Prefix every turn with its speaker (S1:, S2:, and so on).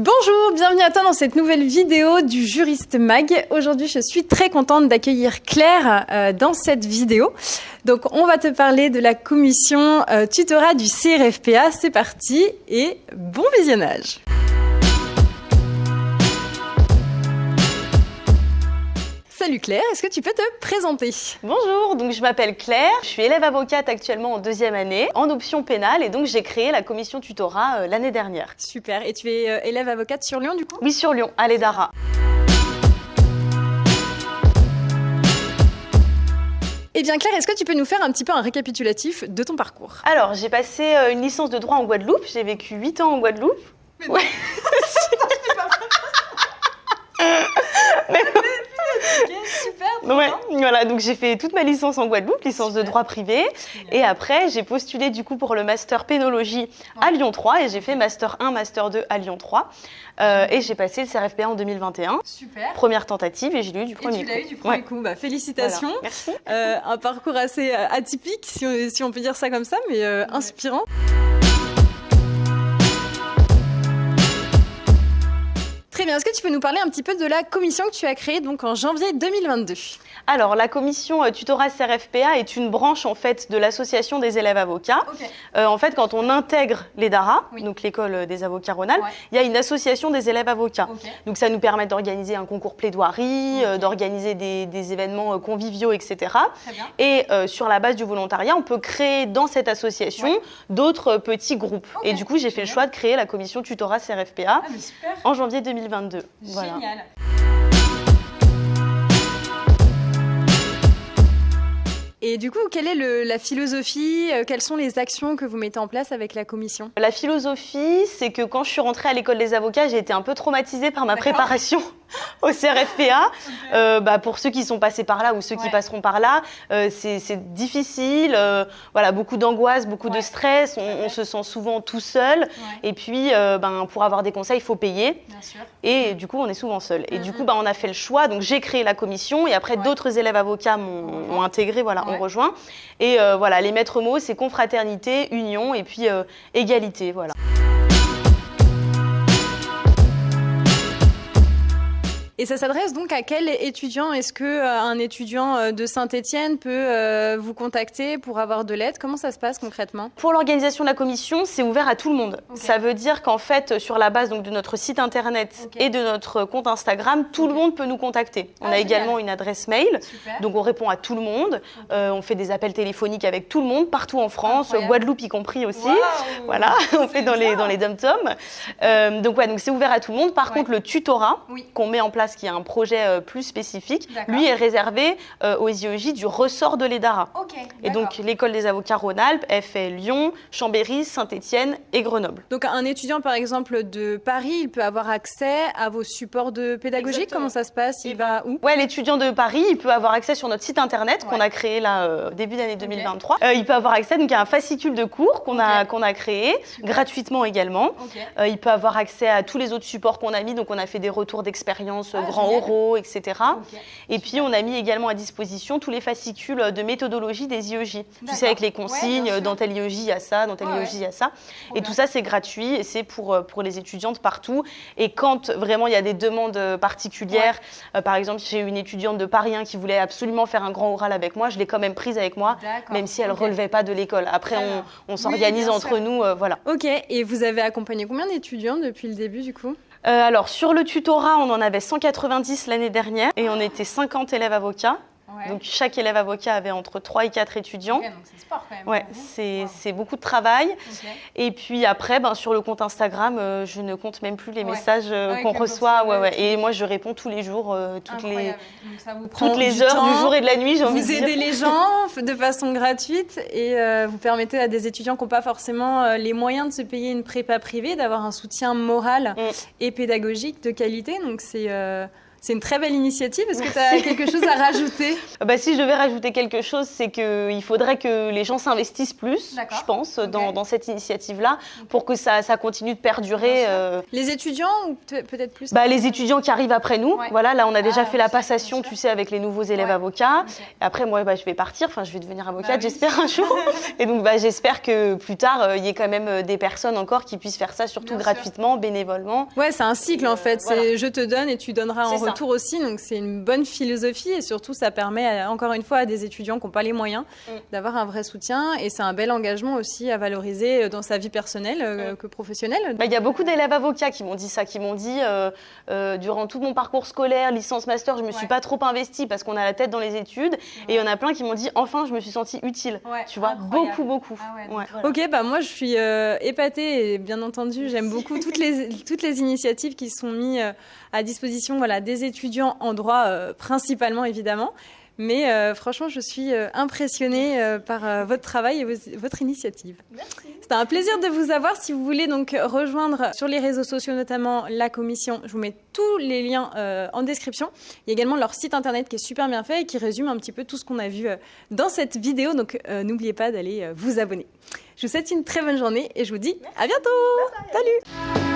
S1: Bonjour, bienvenue à toi dans cette nouvelle vidéo du Juriste Mag. Aujourd'hui, je suis très contente d'accueillir Claire dans cette vidéo. Donc, on va te parler de la commission tutorat du CRFPA. C'est parti et bon visionnage. Salut Claire, est-ce que tu peux te présenter?
S2: Bonjour, donc je m'appelle Claire, je suis élève avocate actuellement en 2e année, en option pénale, et donc j'ai créé la commission tutorat l'année dernière.
S1: Super, et tu es élève avocate sur Lyon du coup?
S2: Oui, sur Lyon, à l'EDARA.
S1: Eh bien Claire, est-ce que tu peux nous faire un petit peu un récapitulatif de ton parcours?
S2: Alors, j'ai passé une licence de droit en Guadeloupe, j'ai vécu 8 ans en Guadeloupe.
S1: Mais non.
S2: Ouais.
S1: Super,
S2: Ouais, voilà, donc j'ai fait toute ma licence en Guadeloupe, licence de droit privé. Et après, j'ai postulé du coup pour le master pénologie à Lyon 3 et j'ai fait master 1, master 2 à Lyon 3. Et j'ai passé le CRFPA en 2021.
S1: Super.
S2: Première tentative et j'ai eu du premier coup.
S1: Et tu l'as eu du premier coup. Bah, félicitations.
S2: Voilà. Merci.
S1: Un parcours assez atypique, si on peut dire ça comme ça, mais inspirant. Très bien, est-ce que tu peux nous parler un petit peu de la commission que tu as créée donc en janvier 2022?
S2: Alors, la commission tutorat CRFPA est une branche en fait de l'association des élèves avocats.
S1: Okay.
S2: En fait, quand on intègre l'EDARA,
S1: Oui.
S2: donc l'école des avocats Rhône-Alpes,
S1: Ouais.
S2: il y a une association des élèves avocats.
S1: Okay.
S2: Donc, ça nous permet d'organiser un concours plaidoirie,
S1: Okay.
S2: d'organiser des événements conviviaux, etc.
S1: Très bien.
S2: Et sur la base du volontariat, on peut créer dans cette association d'autres petits groupes.
S1: Ok.
S2: Et du coup, j'ai fait le choix de créer la commission tutorat CRFPA
S1: Ah, mais super.
S2: en janvier 2022. Voilà.
S1: Génial. Et du coup, quelle est la philosophie? Quelles sont les actions que vous mettez en place avec la commission?
S2: La philosophie, c'est que quand je suis rentrée à l'école des avocats, j'ai été un peu traumatisée par ma préparation au CRFPA. Okay. Pour ceux qui sont passés par là ou ceux qui passeront par là, c'est difficile. Voilà, beaucoup d'angoisse, beaucoup de stress. On se sent souvent tout seul. Et puis, pour avoir des conseils, il faut payer.
S1: Bien sûr.
S2: Et du coup, on est souvent seul. Et du coup, on a fait le choix. Donc, j'ai créé la commission. Et après, d'autres élèves avocats m'ont intégré. Voilà, on rejoint. Et voilà, les maîtres mots, c'est confraternité, union et puis égalité. Voilà.
S1: Et ça s'adresse donc à quel étudiant? Est-ce qu'un étudiant de Saint-Étienne peut vous contacter pour avoir de l'aide? Comment ça se passe concrètement?
S2: Pour l'organisation de la commission, c'est ouvert à tout le monde. Okay. Ça veut dire qu'en fait, sur la base donc, de notre site internet et de notre compte Instagram, tout le monde peut nous contacter. On a également une adresse mail, donc on répond à tout le monde. On fait des appels téléphoniques avec tout le monde, partout en France, Guadeloupe y compris aussi. Wow. Voilà, on fait dans les dom-toms. Donc c'est ouvert à tout le monde. Par contre, le tutorat qu'on met en place, qui est un projet plus spécifique, lui est réservé aux IEJ du ressort de l'EDARA.
S1: Okay,
S2: et donc l'école des avocats Rhône-Alpes, elle fait Lyon, Chambéry, Saint-Étienne et Grenoble.
S1: Donc un étudiant par exemple de Paris, il peut avoir accès à vos supports de pédagogie. Comment ça se passe? Il va où?
S2: Ouais, l'étudiant de Paris, il peut avoir accès sur notre site internet qu'on a créé là début d'année 2023. Il peut avoir accès donc à un fascicule de cours qu'on a créé gratuitement également. Il peut avoir accès à tous les autres supports qu'on a mis. Donc on a fait des retours d'expérience grands oraux, etc. Et puis on a mis également à disposition tous les fascicules de méthodologie des IEJ. Tu sais, avec les consignes, dans tel IEJ il y a ça, dans tel IEJ il y a ça. Et tout ça c'est gratuit et c'est pour les étudiantes partout. Et quand vraiment il y a des demandes particulières, par exemple j'ai eu une étudiante de Paris 1 qui voulait absolument faire un grand oral avec moi, je l'ai quand même prise avec moi, même si elle ne relevait pas de l'école. Après on s'organise entre nous, voilà.
S1: Ok, et vous avez accompagné combien d'étudiants depuis le début du coup?
S2: Alors, sur le tutorat, on en avait 190 l'année dernière et on était 50 élèves avocats. Donc, chaque élève avocat avait entre 3 et 4 étudiants.
S1: Donc c'est sport quand même.
S2: Ouais, c'est beaucoup de travail. Et puis après, sur le compte Instagram, je ne compte même plus les messages qu'on reçoit. Et moi, je réponds tous les jours, toutes les heures du jour et de la nuit.
S1: Vous aidez les gens de façon gratuite et vous permettez à des étudiants qui n'ont pas forcément les moyens de se payer une prépa privée d'avoir un soutien moral et pédagogique de qualité. Donc C'est une très belle initiative. Est-ce que tu as quelque chose à rajouter?
S2: Si je devais rajouter quelque chose, c'est qu'il faudrait que les gens s'investissent plus, je pense, dans cette initiative-là, pour que ça continue de perdurer.
S1: Les étudiants ou peut-être plus
S2: Les étudiants qui arrivent après nous. Voilà, là, on a déjà fait la passation, tu sais, avec les nouveaux élèves avocats. Après, moi, je vais partir. Enfin, je vais devenir avocate, j'espère un jour. Et donc, j'espère que plus tard, il y ait quand même des personnes encore qui puissent faire ça, surtout gratuitement, bénévolement.
S1: Ouais, c'est un cycle en fait. C'est je te donne et tu donneras en retour aussi. Donc, c'est une bonne philosophie et surtout, ça permet encore une fois à des étudiants qui n'ont pas les moyens d'avoir un vrai soutien. Et c'est un bel engagement aussi à valoriser dans sa vie personnelle que professionnelle.
S2: Il y a beaucoup d'élèves avocats qui m'ont dit ça, qui m'ont dit durant tout mon parcours scolaire, licence, master, je me suis pas trop investie parce qu'on a la tête dans les études. Et il y en a plein qui m'ont dit enfin, je me suis sentie utile. Tu vois, beaucoup.
S1: Ok, moi je suis épatée et bien entendu, j'aime beaucoup toutes les initiatives qui sont mises à disposition des étudiants en droit principalement évidemment. Mais franchement, je suis impressionnée par votre travail et votre initiative.
S2: Merci.
S1: C'était un plaisir de vous avoir. Si vous voulez donc rejoindre sur les réseaux sociaux, notamment la commission, je vous mets tous les liens en description. Il y a également leur site internet qui est super bien fait et qui résume un petit peu tout ce qu'on a vu dans cette vidéo. Donc n'oubliez pas d'aller vous abonner. Je vous souhaite une très bonne journée et je vous dis à bientôt. Bye bye. Salut.